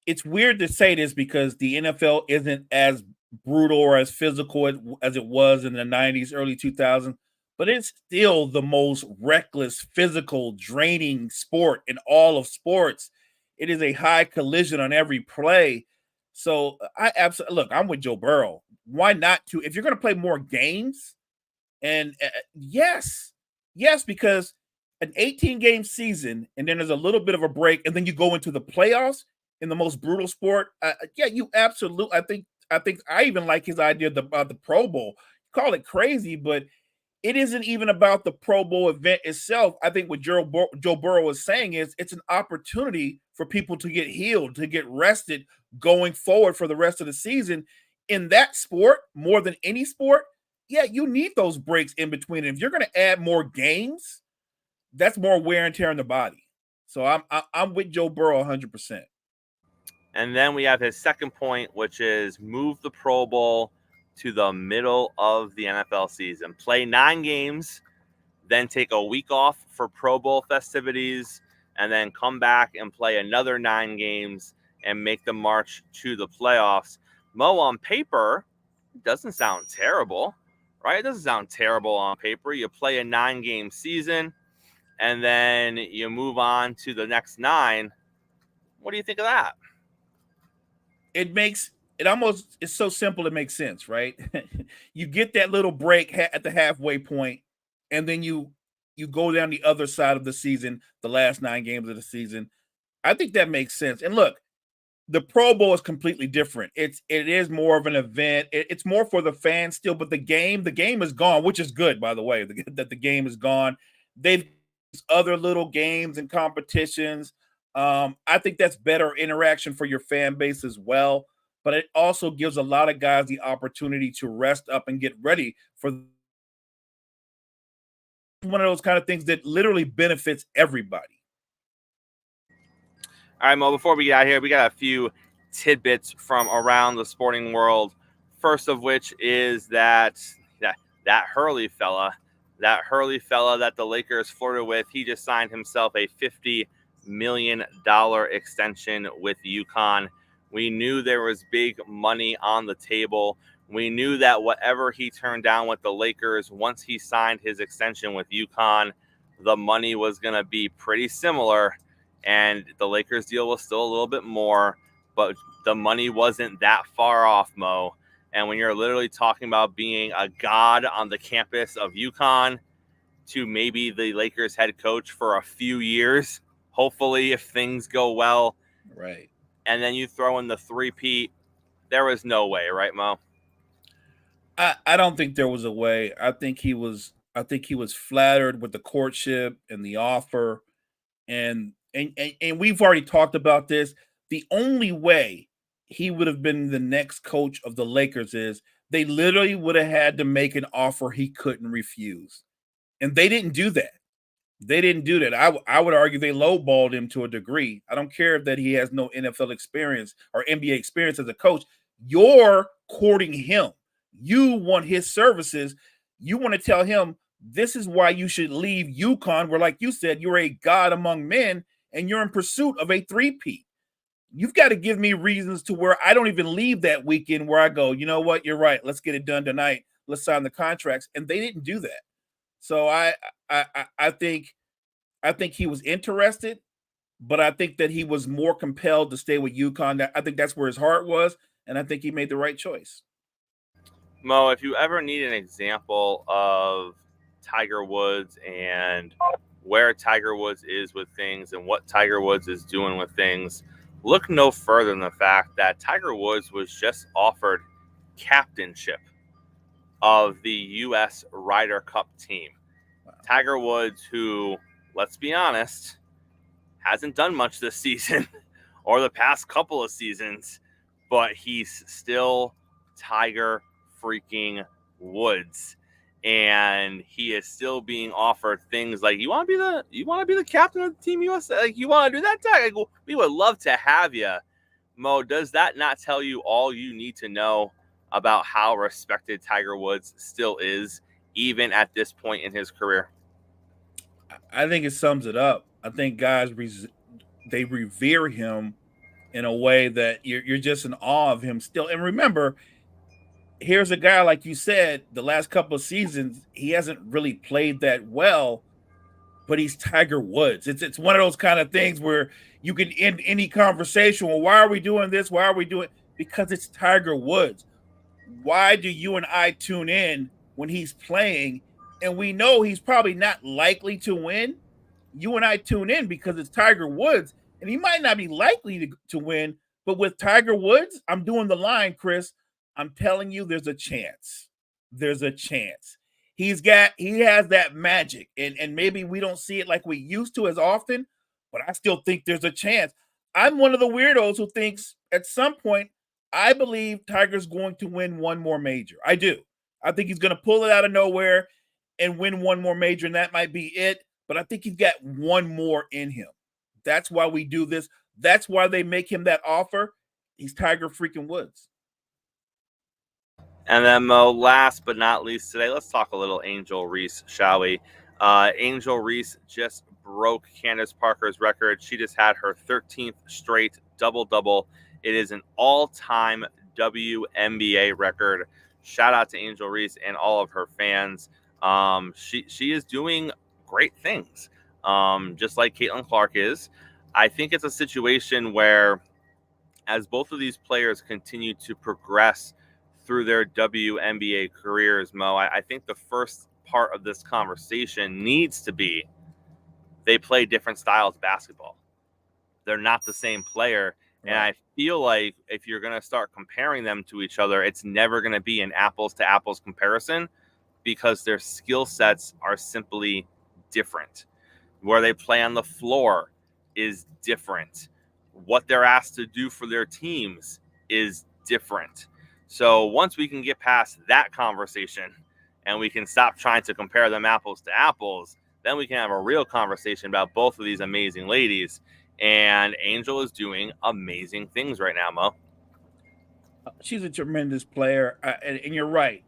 it's weird to say this because the NFL isn't as brutal or as physical as it was in the 90s, early 2000s, but it's still the most reckless, physical, draining sport in all of sports. It is a high collision on every play. So I absolutely look, I'm with Joe Burrow. Why not if you're going to play more games? And yes, because an 18-game season and then there's a little bit of a break and then you go into the playoffs in the most brutal sport. You absolutely. I think I even like his idea about the Pro Bowl. Call it crazy, but it isn't even about the Pro Bowl event itself. I think what Joe Burrow is saying is it's an opportunity for people to get healed, to get rested going forward for the rest of the season. In that sport, more than any sport, you need those breaks in between. And if you're going to add more games, that's more wear and tear on the body. So I'm with Joe Burrow 100%. And then we have his second point, which is move the Pro Bowl to the middle of the NFL season. Play 9 games, then take a week off for Pro Bowl festivities, and then come back and play another 9 games and make the march to the playoffs. Mo, on paper, it doesn't sound terrible, right? It doesn't sound terrible on paper. You play a 9-game season, and then you move on to the next 9. What do you think of that? It's so simple it makes sense, right? You get that little break at the halfway point, and then you go down the other side of the season, the last 9 games of the season. I think that makes sense. And look, the Pro Bowl is completely different. It is more of an event. It's more for the fans still, but the game is gone, which is good, by the way, that the game is gone. They've other little games and competitions. I think that's better interaction for your fan base as well. But it also gives a lot of guys the opportunity to rest up and get ready for one of those kind of things that literally benefits everybody. All right, Mo, before we get out of here, we got a few tidbits from around the sporting world. First of which is that Hurley fella that the Lakers flirted with, he just signed himself a $50 million extension with UConn. We knew there was big money on the table. We knew that whatever he turned down with the Lakers, once he signed his extension with UConn, the money was going to be pretty similar. And the Lakers deal was still a little bit more, but the money wasn't that far off, Mo. And when you're literally talking about being a god on the campus of UConn to maybe the Lakers head coach for a few years, hopefully if things go well. Right. And then you throw in the three-peat, there was no way, right, Mo? I don't think there was a way. I think he was flattered with the courtship and the offer. And we've already talked about this. The only way he would have been the next coach of the Lakers is they literally would have had to make an offer he couldn't refuse. And they didn't do that. They didn't do that. I would argue they lowballed him to a degree. I don't care that he has no NFL experience or NBA experience as a coach. You're courting him. You want his services. You want to tell him this is why you should leave UConn, where, like you said, you're a god among men and you're in pursuit of a three-peat. You've got to give me reasons to where I don't even leave that weekend where I go, you know what, you're right. Let's get it done tonight. Let's sign the contracts. And they didn't do that. So I think he was interested, but I think that he was more compelled to stay with UConn. I think that's where his heart was, and I think he made the right choice. Mo, if you ever need an example of Tiger Woods and where Tiger Woods is with things and what Tiger Woods is doing with things, look no further than the fact that Tiger Woods was just offered captainship of the U.S. Ryder Cup team. Wow. Tiger Woods, who, let's be honest, hasn't done much this season or the past couple of seasons, but he's still Tiger freaking Woods. And he is still being offered things like, you want to be the captain of the Team USA? Like, you want to do that? Like, well, we would love to have you. Mo, does that not tell you all you need to know about how respected Tiger Woods still is, even at this point in his career? I think it sums it up. I think guys, they revere him in a way that you're just in awe of him still. And remember, here's a guy, like you said, the last couple of seasons, he hasn't really played that well, but he's Tiger Woods. It's one of those kind of things where you can end any conversation. Well, why are we doing this? Why are we doing? Because it's Tiger Woods. Why do you and I tune in when he's playing and we know he's probably not likely to win? You and I tune in because it's Tiger Woods, and he might not be likely to win, but with Tiger Woods, I'm doing the line, Chris. I'm telling you, there's a chance. There's a chance. He has that magic, and maybe we don't see it like we used to as often, but I still think there's a chance. I'm one of the weirdos who thinks at some point, I believe Tiger's going to win one more major. I do. I think he's going to pull it out of nowhere and win one more major, and that might be it. But I think he's got one more in him. That's why we do this. That's why they make him that offer. He's Tiger freaking Woods. And then, Mo, last but not least today, let's talk a little Angel Reese, shall we? Angel Reese just broke Candace Parker's record. She just had her 13th straight double-double. It is an all-time WNBA record. Shout out to Angel Reese and all of her fans. She is doing great things, just like Caitlin Clark is. I think it's a situation where, as both of these players continue to progress through their WNBA careers, Mo, I think the first part of this conversation needs to be they play different styles of basketball. They're not the same player. Right. And I feel like if you're going to start comparing them to each other, it's never going to be an apples to apples comparison because their skill sets are simply different. Where they play on the floor is different. What they're asked to do for their teams is different. So once we can get past that conversation and we can stop trying to compare them apples to apples, then we can have a real conversation about both of these amazing ladies. And Angel is doing amazing things right now, Mo. She's a tremendous player, and you're right.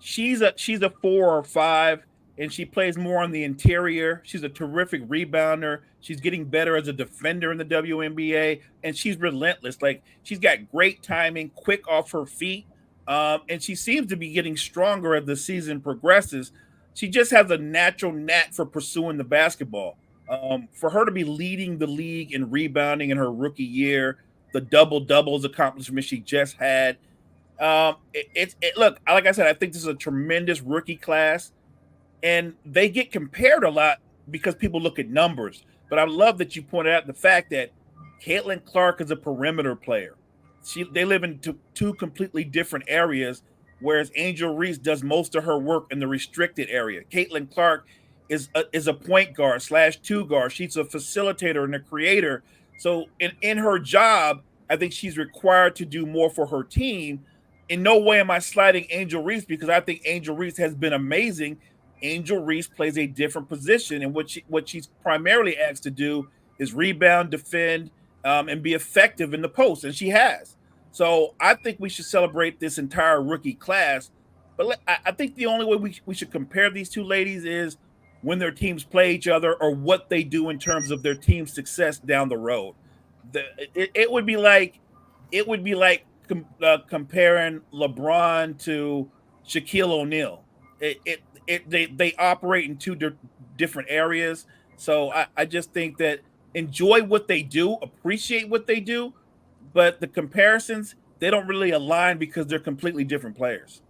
She's a 4 or 5, and she plays more on the interior. She's a terrific rebounder. She's getting better as a defender in the WNBA, and she's relentless. Like, she's got great timing, quick off her feet, and she seems to be getting stronger as the season progresses. She just has a natural knack for pursuing the basketball. For her to be leading the league in rebounding in her rookie year, the double-doubles accomplishment she just had. Look, like I said, I think this is a tremendous rookie class, and they get compared a lot because people look at numbers. But I love that you pointed out the fact that Caitlin Clark is a perimeter player. They live in two completely different areas, whereas Angel Reese does most of her work in the restricted area. Caitlin Clark is a point guard / 2 guard. She's a facilitator and a creator. So in her job, I think she's required to do more for her team. In no way am I sliding Angel Reese because I think Angel Reese has been amazing. Angel Reese plays a different position, and what she's primarily asked to do is rebound, defend, and be effective in the post, and she has. So I think we should celebrate this entire rookie class. But I think the only way we should compare these two ladies is when their teams play each other or what they do in terms of their team's success down the road. It would be like comparing LeBron to Shaquille O'Neal. They operate in two different areas. So I just think that enjoy what they do, appreciate what they do, but the comparisons, they don't really align because they're completely different players.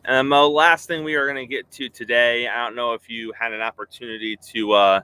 Mo, last thing we are going to get to today, I don't know if you had an opportunity to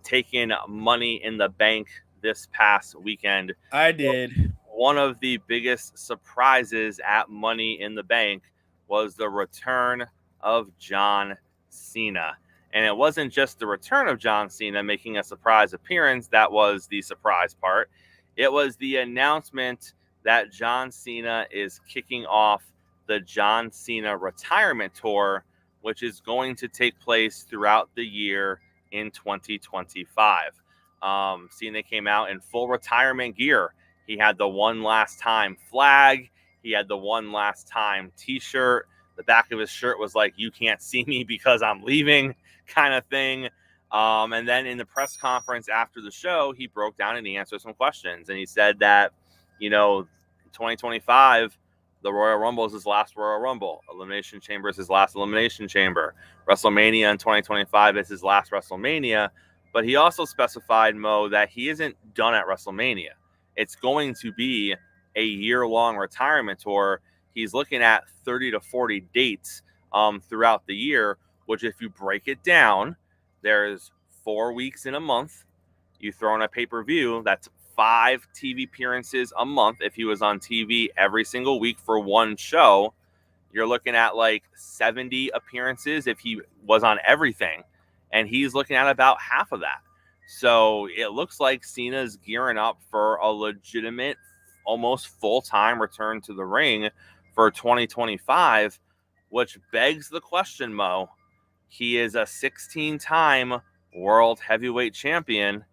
take in Money in the Bank this past weekend. I did. One of the biggest surprises at Money in the Bank was the return of John Cena. And it wasn't just the return of John Cena making a surprise appearance that was the surprise part. It was the announcement that John Cena is kicking off the John Cena Retirement Tour, which is going to take place throughout the year in 2025. Cena came out in full retirement gear. He had the one last time flag. He had the one last time t-shirt. The back of his shirt was like, "You can't see me because I'm leaving," kind of thing. And then in the press conference after the show, he broke down and he answered some questions. And he said that, 2025, the Royal Rumble is his last Royal Rumble. Elimination Chamber is his last Elimination Chamber. WrestleMania in 2025 is his last WrestleMania. But he also specified, Mo, that he isn't done at WrestleMania. It's going to be a year-long retirement tour. He's looking at 30 to 40 dates throughout the year, which if you break it down, there's 4 weeks in a month. You throw in a pay-per-view, that's 5 TV appearances a month. If he was on TV every single week for one show, you're looking at like 70 appearances if he was on everything. And he's looking at about half of that. So it looks like Cena's gearing up for a legitimate, almost full-time return to the ring for 2025, which begs the question, Mo. He is a 16-time world heavyweight champion.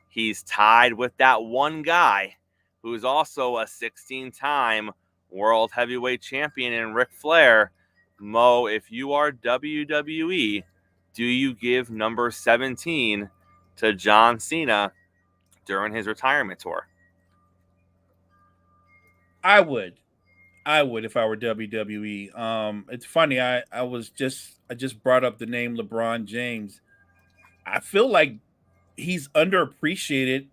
He's tied with that one guy who's also a 16-time world heavyweight champion in Ric Flair. Mo, if you are WWE, do you give number 17 to John Cena during his retirement tour? I would if I were WWE. It's funny. I just brought up the name LeBron James. I feel like he's underappreciated,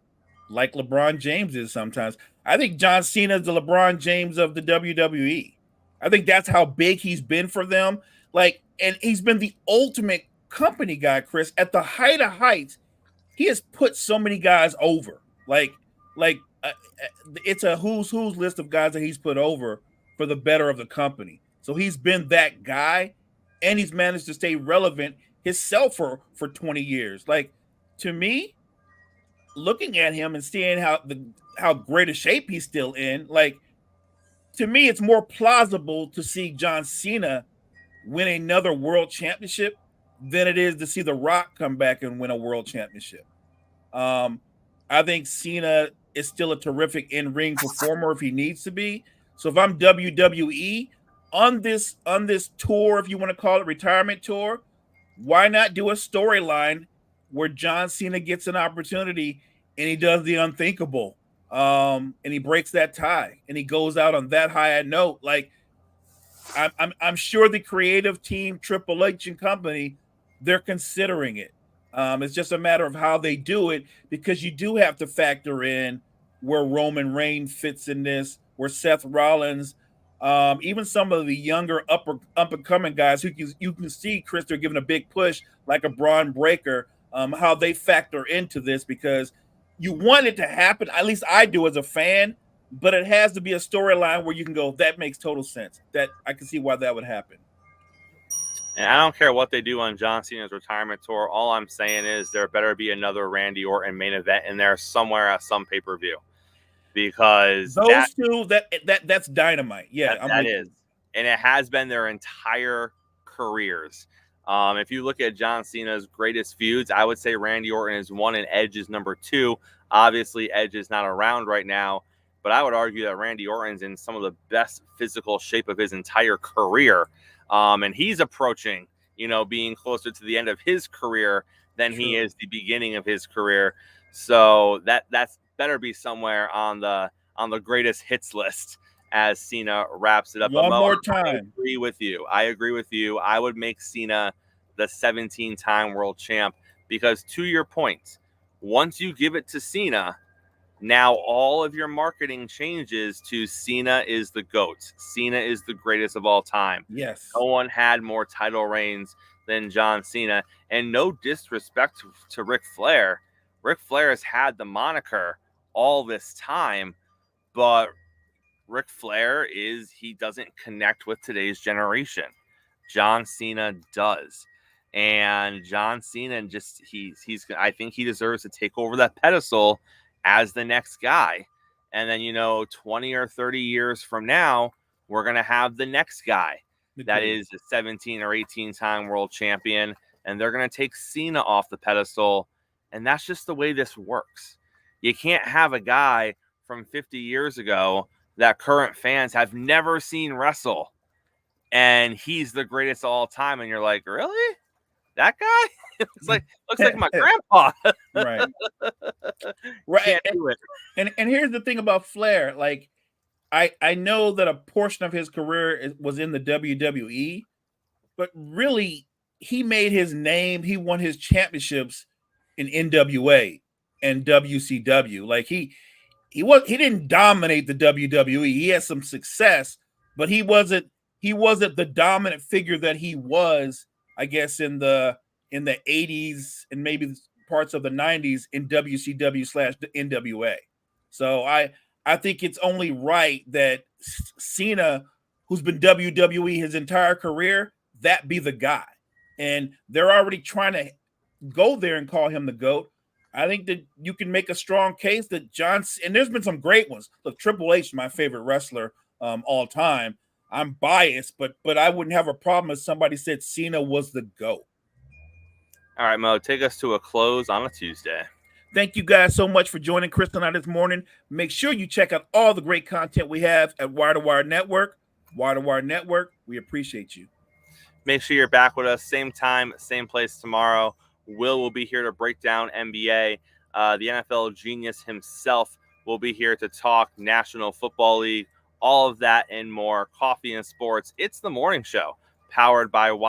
like LeBron James is sometimes. I think John Cena is the LeBron James of the WWE. I think that's how big he's been for them. And he's been the ultimate company guy, Chris. At the height of heights, he has put so many guys over. It's a who's list of guys that he's put over for the better of the company. So he's been that guy, and he's managed to stay relevant himself for 20 years. To me, looking at him and seeing how great a shape he's still in, to me, it's more plausible to see John Cena win another world championship than it is to see The Rock come back and win a world championship. I think Cena is still a terrific in-ring performer if he needs to be. So if I'm WWE on this tour, if you want to call it retirement tour, why not do a storyline where John Cena gets an opportunity and he does the unthinkable, and he breaks that tie and he goes out on that high a note? I'm sure the creative team, Triple H and company, they're considering it. It's just a matter of how they do it, because you do have to factor in where Roman Reigns fits in this, where Seth Rollins, even some of the younger up and coming guys who you can see, Chris, they're giving a big push, like a Braun Breaker, how they factor into this, because you want it to happen. At least I do as a fan, but it has to be a storyline where you can go, that makes total sense. That I can see why that would happen. And I don't care what they do on John Cena's retirement tour. All I'm saying is there better be another Randy Orton main event in there somewhere at some pay-per-view, because that's dynamite. Yeah, that is, and it has been their entire careers. If you look at John Cena's greatest feuds, I would say Randy Orton is 1 and Edge is number 2. Obviously, Edge is not around right now, but I would argue that Randy Orton's in some of the best physical shape of his entire career. And he's approaching, being closer to the end of his career than he is the beginning of his career. So that's better be somewhere on the greatest hits list as Cena wraps it up. One more time. I agree with you. I would make Cena the 17-time world champ because, to your point, once you give it to Cena, now all of your marketing changes to Cena is the GOAT. Cena is the greatest of all time. Yes. No one had more title reigns than John Cena. And no disrespect to Ric Flair. Ric Flair has had the moniker all this time, but Ric Flair he doesn't connect with today's generation. John Cena does. And John Cena I think he deserves to take over that pedestal as the next guy. And then, 20 or 30 years from now, we're going to have the next guy that is a 17 or 18-time world champion. And they're going to take Cena off the pedestal. And that's just the way this works. You can't have a guy from 50 years ago that current fans have never seen wrestle, and he's the greatest of all time. And you're like, really? That guy? looks like my grandpa. Right. Can't do it. And here's the thing about Flair. Like, I know that a portion of his career was in the WWE, but really he made his name. He won his championships in NWA and WCW. Like he didn't dominate the WWE. He had some success, but he wasn't the dominant figure that he was, I guess, in the 80s and maybe parts of the 90s in WCW/NWA. So I think it's only right that Cena, who's been WWE his entire career, that be the guy. And they're already trying to go there and call him the GOAT. I think that you can make a strong case that and there's been some great ones. Look, Triple H is my favorite wrestler all time. I'm biased, but I wouldn't have a problem if somebody said Cena was the GOAT. All right, Mo, take us to a close on a Tuesday. Thank you guys so much for joining Chris and I this morning. Make sure you check out all the great content we have at Wire to Wire Network. Wire to Wire Network, we appreciate you. Make sure you're back with us, same time, same place tomorrow. Will be here to break down NBA. The NFL genius himself will be here to talk National Football League, all of that and more. Coffee and sports. It's the morning show powered by